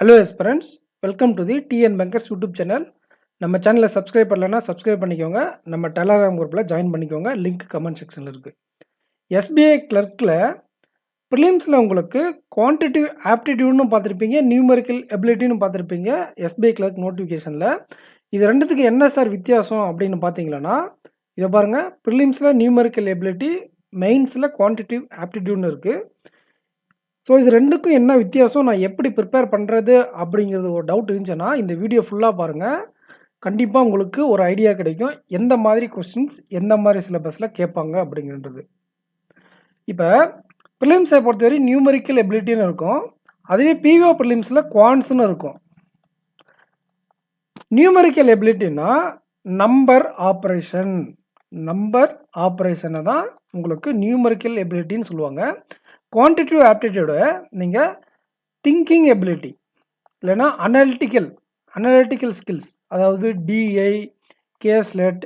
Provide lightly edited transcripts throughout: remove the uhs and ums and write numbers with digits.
Hello friends, welcome to the TN bankers YouTube channel. நம்ம சேனலை subscribe பண்ணலைன்னா subscribe பண்ணிக்கோங்க. நம்ம டெலகிராம் குரூப்பில் ஜாயின் பண்ணிக்கோங்க. லிங்க் கமெண்ட் செக்ஷனில் இருக்குது. எஸ்பிஐ கிளர்க்கில் ப்ரிலிம்ஸில் உங்களுக்கு குவான்டிட்டிவ் ஆப்டிடியூட்னு பார்த்துருப்பீங்க, நியூமெரிக்கல் எபிலிட்டின்னு பார்த்துருப்பீங்க. எஸ்பிஐ கிளர்க் நோட்டிஃபிகேஷனில் இது ரெண்டுத்துக்கு என்ன சார் வித்தியாசம் அப்படின்னு பார்த்தீங்களன்னா, இதை பாருங்கள். ப்ரிலிம்ஸில் நியூமெரிக்கல் எபிலிட்டி, மெயின்ஸில் குவான்டிட்டிவ் ஆப்டிடியூட்னு இருக்குது. ஸோ இது ரெண்டுக்கும் என்ன வித்தியாசம், நான் எப்படி ப்ரிப்பேர் பண்ணுறது அப்படிங்கிறது ஒரு டவுட் இருந்துச்சுன்னா இந்த வீடியோ ஃபுல்லாக பாருங்கள். கண்டிப்பாக உங்களுக்கு ஒரு ஐடியா கிடைக்கும் எந்த மாதிரி கொஸ்டின்ஸ் எந்த மாதிரி சிலபஸில் கேட்பாங்க அப்படிங்கிறது. இப்போ ப்ரிலிம்ஸை பொறுத்தவரை நியூமெரிக்கல் எபிலிட்டின்னு இருக்கும், அதுவே பிஓ ப்ரிலிம்ஸில் குவான்ஸ்னு இருக்கும். நியூமெரிக்கல் எபிலிட்டின்னா நம்பர் ஆப்ரேஷனை தான் உங்களுக்கு நியூமெரிக்கல் எபிலிட்டின்னு சொல்லுவாங்க. குவான்டிட்டிவ் ஆப்டிடியூடு நீங்கள் திங்கிங் எபிலிட்டி இல்லைன்னா அனலிட்டிக்கல் ஸ்கில்ஸ், அதாவது டிஐ, கேஸ்லெட்,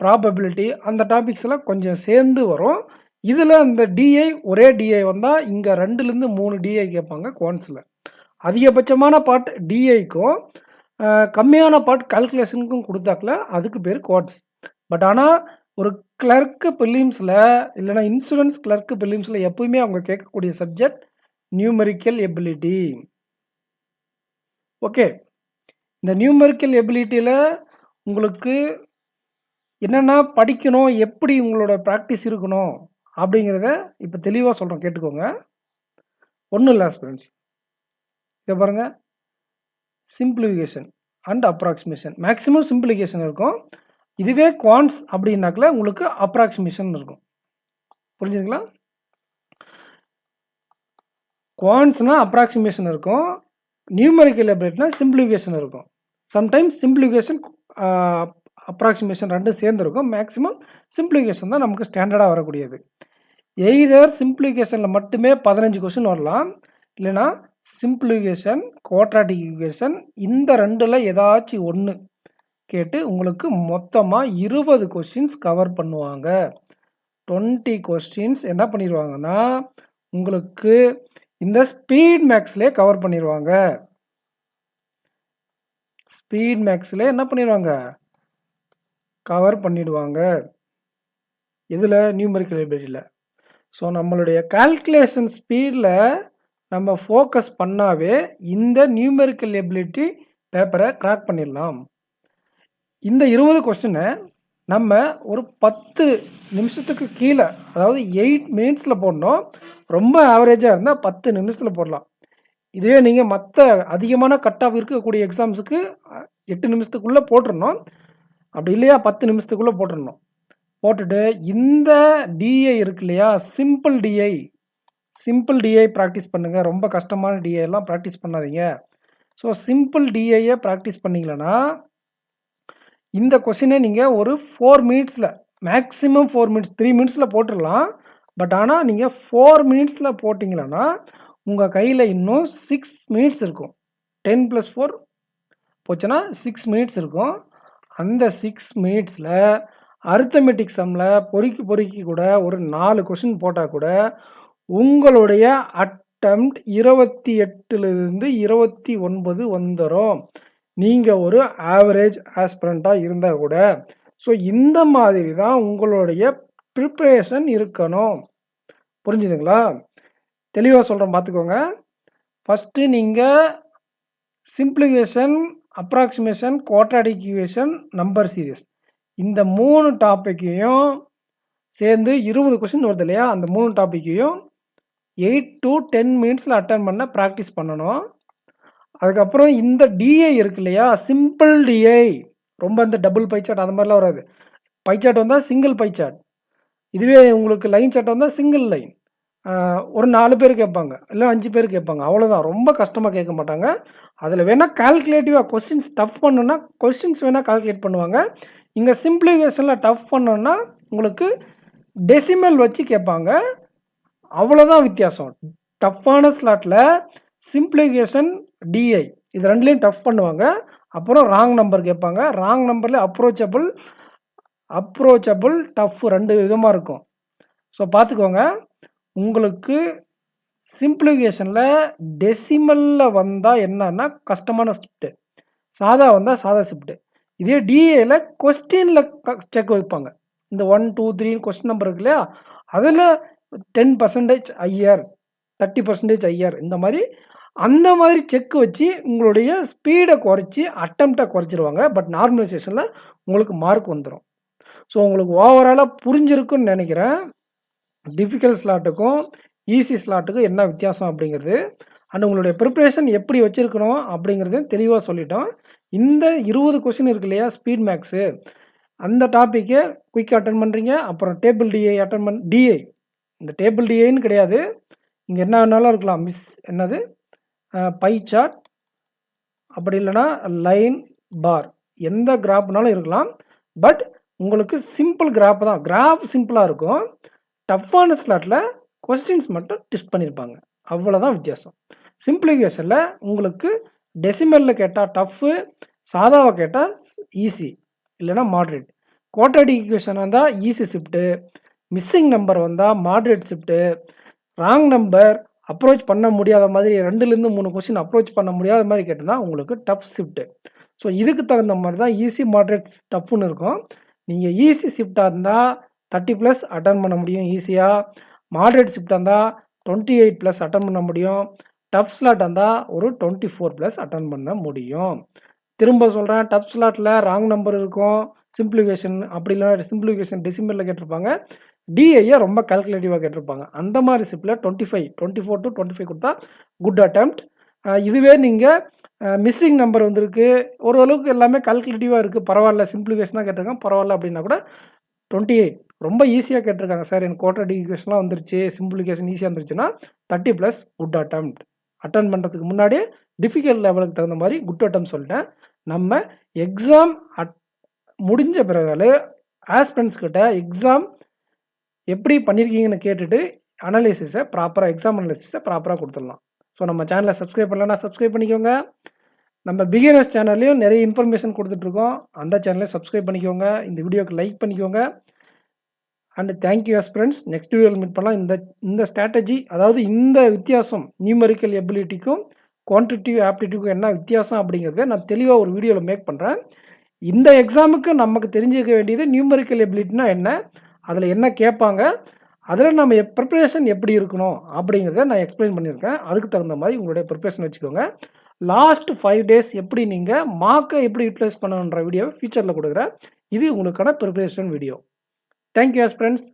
ப்ராபபிலிட்டி, அந்த டாபிக்ஸ்லாம் கொஞ்சம் சேர்ந்து வரும். இதில் அந்த டிஐ ஒரே டிஐ வந்தால் இங்கே 2லேருந்து 3 டிஐ கேட்பாங்க குவான்ஸில். அதிகபட்சமான பார்ட் டிஐக்கும் கம்மியான பார்ட் கால்குலேஷனுக்கும் கொடுத்தாக்கல அதுக்கு பேர் குவாட்ஸ். பட் ஆனால் ஒரு கிளர்க்கு ப்ரிலிம்ஸில் இல்லைனா இன்சூரன்ஸ் கிளர்க்கு ப்ரிலிம்ஸில் எப்போயுமே அவங்க கேட்கக்கூடிய சப்ஜெக்ட் நியூமெரிக்கல் எபிலிட்டி. ஓகே, இந்த நியூமெரிக்கல் எபிலிட்டியில் உங்களுக்கு என்னென்ன படிக்கணும், எப்படி உங்களோட ப்ராக்டிஸ் இருக்கணும் அப்படிங்கிறத இப்போ தெளிவாக சொல்கிறோம், கேட்டுக்கோங்க. ஒன்றும் இல்லை ஸ்டூடெண்ட்ஸ், இதை பாருங்கள். Simplification and approximation, maximum simplification இருக்கும். இதுவே குவான்ஸ் அப்படின்னாக்கல உங்களுக்கு அப்ராக்சிமேஷன் இருக்கும். புரிஞ்சுங்களா? குவான்ஸ்னா அப்ராக்சிமேஷன் இருக்கும், நியூமெரிக்கல் எபிலிட்டினா சிம்பிளிஃபிகேஷன் இருக்கும். சம்டைம்ஸ் சிம்பிளிஃபிகேஷன் அப்ராக்சிமேஷன் ரெண்டும் சேர்ந்துருக்கும். மேக்ஸிமம் சிம்பிளிஃபிகேஷன் தான் நமக்கு ஸ்டாண்டர்டாக வரக்கூடியது. எய்தர் சிம்பிளிஃபிகேஷனில் மட்டுமே 15 கொஸ்டின் வரலாம், இல்லைனா சிம்பிளிஃபிகேஷன், குவாட்ராட்டிக் ஈக்குவேஷன், இந்த ரெண்டில் ஏதாச்சும் ஒன்று கேட்டு உங்களுக்கு மொத்தமாக 20 கொஸ்டின்ஸ் கவர் பண்ணுவாங்க. 20 கொஸ்டின்ஸ் என்ன பண்ணிடுவாங்கன்னா உங்களுக்கு இந்த ஸ்பீட் மேக்ஸ்லேயே கவர் பண்ணிடுவாங்க. ஸ்பீட் மேக்ஸ்லேயே என்ன பண்ணிடுவாங்க, கவர் பண்ணிடுவாங்க. இதில் நியூமெரிக்கல் எபிலிட்டியில். ஸோ நம்மளுடைய கால்குலேஷன் ஸ்பீடில் நம்ம ஃபோக்கஸ் பண்ணாவே இந்த நியூமெரிக்கல் எபிலிட்டி பேப்பரை கிராக் பண்ணிடலாம். இந்த 20 கொஸ்டினை நம்ம ஒரு 10 நிமிஷத்துக்கு கீழே, அதாவது 8 மினிட்ஸில் போடணும். ரொம்ப ஆவரேஜாக இருந்தால் 10 நிமிஷத்தில் போடலாம். இதுவே நீங்கள் மற்ற அதிகமான கட் ஆஃப் இருக்கக்கூடிய எக்ஸாம்ஸுக்கு 8 நிமிஷத்துக்குள்ளே போட்டுடணும். அப்படி இல்லையா 10 நிமிஷத்துக்குள்ளே போட்டுடணும். போட்டுட்டு இந்த டிஐ இருக்கு இல்லையா, சிம்பிள் டிஐ ப்ராக்டிஸ் பண்ணுங்கள். ரொம்ப கஷ்டமான டிஐ எல்லாம் ப்ராக்டிஸ் பண்ணாதீங்க. ஸோ சிம்பிள் டிஐயை ப்ராக்டிஸ் பண்ணிங்களன்னா இந்த கொஸ்டினை நீங்கள் ஒரு 4 மினிட்ஸில், மேக்ஸிமம் 4 மினிட்ஸ், 3 மினிட்ஸில் போட்டுடலாம். பட் ஆனால் நீங்கள் 4 மினிட்ஸில் போட்டிங்களன்னா உங்கள் கையில் இன்னும் 6 மினிட்ஸ் இருக்கும். 10 + 4 போச்சுன்னா 6 மினிட்ஸ் இருக்கும். அந்த 6 மினிட்ஸில் அரித்தமெட்டிக் சம்மில் பொறுக்கி கூட ஒரு 4 கொஸ்டின் போட்டால் கூட உங்களுடைய அட்டெம்ப்ட் 28லிருந்து 29 வந்துடும். நீங்கள் ஒரு ஆவரேஜ் ஆஸ்பிரண்ட்டாக இருந்தால் கூட. ஸோ இந்த மாதிரி தான் உங்களுடைய ப்ரிப்ரேஷன் இருக்கணும். புரிஞ்சுதுங்களா? தெளிவாக சொல்கிறேன், பார்த்துக்கோங்க. ஃபஸ்ட்டு நீங்கள் simplification, approximation, quadratic equation, number series, இந்த 3 டாப்பிக்கையும் சேர்ந்து 20 கொஸ்டின் வருது இல்லையா, அந்த 3 டாப்பிக்கையும் 8 to 10 மினிட்ஸில் அட்டன் பண்ண ப்ராக்டிஸ் பண்ணணும். அதுக்கப்புறம் இந்த டிஐ இருக்கு இல்லையா, சிம்பிள் டிஐ, ரொம்ப இந்த டபுள் பை சார்ட் அந்த மாதிரிலாம் வராது. பை சார்ட் வந்தால் சிங்கிள் பை சார்ட், இதுவே உங்களுக்கு லைன் சார்ட் வந்தால் சிங்கிள் லைன். ஒரு 4 பேர் கேட்பாங்க, இல்லை 5 பேர் கேட்பாங்க, அவ்வளோதான். ரொம்ப கஷ்டமாக கேட்க மாட்டாங்க. அதில் வேணால் கால்குலேட்டிவாக கொஸ்டின்ஸ் டஃப் பண்ணுன்னா கொஸ்டின்ஸ் வேணால் கால்குலேட் பண்ணுவாங்க. இங்கே சிம்பிளிஃபிகேஷனில் டஃப் பண்ணோன்னா உங்களுக்கு டெசிமல் வச்சு கேட்பாங்க. அவ்வளோதான் வித்தியாசம். டஃப்பான ஸ்லாட்டில் சிம்பிளிஃபிகேஷன், டிஐ இது ரெண்டுலேயும் டஃப் பண்ணுவாங்க. அப்புறம் ராங் நம்பர் கேட்பாங்க. ராங் நம்பரில் அப்ரோச்சபிள், டஃப் 2 விதமாக இருக்கும். ஸோ பார்த்துக்கோங்க. உங்களுக்கு சிம்பிளிஃபிகேஷனில் டெசிமலில் வந்தால் என்னன்னா கஷ்டமான ஷிஃப்ட்டு, சாதா வந்தால் சாதா ஷிஃப்ட்டு. இதே டிஏயில் கொஸ்டினில் செக் வைப்பாங்க. இந்த 1 2 3 கொஸ்டின் நம்பர் இருக்கு இல்லையா, அதில் 10% ஐஆர், 30% ஐஆர், இந்த மாதிரி அந்த மாதிரி செக் வச்சு உங்களுடைய ஸ்பீடை குறைச்சி அட்டம்ப்டை குறைச்சிருவாங்க. பட் நார்மலைசேஷனில் உங்களுக்கு மார்க் வந்துடும். ஸோ உங்களுக்கு ஓவராலாக புரிஞ்சிருக்குன்னு நினைக்கிறேன். டிஃபிகல்ட் ஸ்லாட்டுக்கும் ஈஸி ஸ்லாட்டுக்கும் என்ன வித்தியாசம் அப்படிங்கிறது, அண்ட் உங்களுடைய ப்ரிப்ரேஷன் எப்படி வச்சுருக்கணும் அப்படிங்கிறது தெளிவாக சொல்லிட்டோம். இந்த 20 கொஸ்டின் இருக்கு இல்லையா ஸ்பீட் மேக்ஸு, அந்த டாப்பிக்கை குயிக்காக அட்டன் பண்ணுறீங்க. அப்புறம் டேபிள் டிஐ அட்டன் டிஐ, இந்த டேபிள் டிஐன்னு கிடையாது, இங்கே என்ன வேணாலும் இருக்கலாம். என்னது பை சார்ட், அப்படி இல்லைனா லைன் பார், எந்த கிராஃப்னாலும் இருக்கலாம். பட் உங்களுக்கு சிம்பிள் கிராஃப் தான், கிராஃப் சிம்பிளாக இருக்கும். டஃப்பான ஸ்லாட்டில் கொஸ்டின்ஸ் மட்டும் டிஸ்ட் பண்ணியிருப்பாங்க, அவ்வளோதான் வித்தியாசம். சிம்பிளிஃபிகேஷனில் உங்களுக்கு டெசிமலில் கேட்டால் டஃப்பு, சாதாவை கேட்டால் ஈஸி இல்லைனா மாட்ரேட். குவாட்ராட்டிக் ஈக்குவேஷன் வந்தால் ஈஸி ஷிஃப்ட்டு, மிஸ்ஸிங் நம்பர் வந்தால் moderate shift, wrong number approach பண்ண முடியாத மாதிரி 2லேருந்து 3 கொஸ்டின் அப்ரோச் பண்ண முடியாத மாதிரி கேட்டதுனா உங்களுக்கு டஃப் ஷிஃப்ட்டு. ஸோ இதுக்கு தகுந்த மாதிரி தான் ஈஸி மாட்ரேட் டஃப்னு இருக்கும். நீங்கள் ஈஸி ஷிஃப்டாக இருந்தால் 30+ அட்டன் பண்ண முடியும் ஈஸியாக. மாட்ரேட் ஷிஃப்டாக இருந்தால் 28+ அட்டன் பண்ண முடியும். டஃப் ஸ்லாட் இருந்தால் ஒரு 24+ அட்டன் பண்ண முடியும். திரும்ப சொல்கிறேன், டஃப் ஸ்லாட்டில் ராங் நம்பர் இருக்கும், சிம்பிளிஃபிகேஷன் அப்படி இல்லைனா சிம்பிளிஃபிகேஷன் டெசிமலில் கேட்டிருப்பாங்க, டிஐயை ரொம்ப கால்குலேட்டிவாக கேட்டிருப்பாங்க. அந்த மாதிரி ஷிஃப்டில் 24 to 25 கொடுத்தா குட் அட்டெம்ப்ட். இதுவே நீங்கள் மிஸ்ஸிங் நம்பர் வந்திருக்கு, ஓரளவுக்கு எல்லாமே கால்குலேட்டிவாக இருக்குது, பரவாயில்ல, சிம்பிளிஃபிகேஷன் தான் கேட்டிருக்காங்க பரவாயில்ல அப்படின்னா கூட 28 ரொம்ப ஈஸியாக கேட்டிருக்காங்க சார், எனக்கு குவாட்ராட்டிக் ஈக்குவேஷன்லாம் வந்துருச்சு, சிம்பிளிஃபிகேஷன் ஈஸியாக இருந்துச்சுன்னா 30+ குட் அட்டெம்ப்ட். அட்டன் பண்ணுறதுக்கு முன்னாடியே டிஃபிகல்ட் லெவலுக்கு தகுந்த மாதிரி குட் அட்டெம்ப்ட் சொல்லிட்டேன். நம்ம எக்ஸாம் முடிஞ்ச பிறகு ஆஸ்பிரண்ட்ஸ் கிட்ட எக்ஸாம் எப்படி பண்ணியிருக்கீங்கன்னு கேட்டுட்டு அனலைசிஸை ப்ராப்பராக, எக்ஸாம் அனலைசிஸை ப்ராப்பராக கொடுத்துடலாம். ஸோ நம்ம சேனலை சப்ஸ்கிரைப் பண்ணலன்னா சப்ஸ்கிரைப் பண்ணிக்கோங்க. நம்ம பிகினர்ஸ் சேனல்லையும் நிறைய இன்ஃபர்மேஷன் கொடுத்துட்ருக்கோம், அந்த சேனலையும் சப்ஸ்கிரைப் பண்ணிக்கோங்க. இந்த வீடியோக்கு லைக் பண்ணிக்கோங்க. And thank you aspirants. நெக்ஸ்ட் வீடியோவில் மீட் பண்ணலாம். இந்த ஸ்ட்ராட்டஜி, அதாவது இந்த வித்தியாசம் நியூமெரிக்கல் எபிலிட்டிக்கும் குவான்டிட்டிவ் ஆப்டிடியூக்கும் என்ன வித்தியாசம் அப்படிங்கிறத நான் தெளிவாக ஒரு வீடியோவில் மேக் பண்ணுறேன். இந்த எக்ஸாமுக்கு நமக்கு தெரிஞ்சுக்க வேண்டியது நியூமெரிக்கல் எபிலிட்டினா என்ன, அதில் என்ன கேட்பாங்க, அதில் நம்ம ப்ரிப்ரேஷன் எப்படி இருக்கணும் அப்படிங்கிறத நான் எக்ஸ்பிளைன் பண்ணியிருக்கேன். அதுக்கு தகுந்த மாதிரி உங்களுடைய ப்ரிப்ரேஷன் வச்சுக்கோங்க. லாஸ்ட் 5 days எப்படி நீங்கள் மார்க்கை எப்படி யூட்டிலைஸ் பண்ணணுன்ற வீடியோவை ஃபியூச்சரில் கொடுக்குறேன். இது உங்களுக்கான ப்ரிப்ரேஷன் வீடியோ. Thank you friends.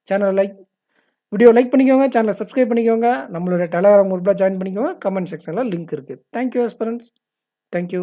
சேனலை வீடியோ லைக் பண்ணிக்கோங்க, சேனலை சப்ஸ்கிரைப் பண்ணிக்கோங்க, நம்மளுடைய டெலகிராம் குரூப்பில் ஜாயின் பண்ணிக்கோங்க. கமெண்ட் செக்ஷனில் லிங்க் இருக்குது. Thank you friends. தேங்க்யூ.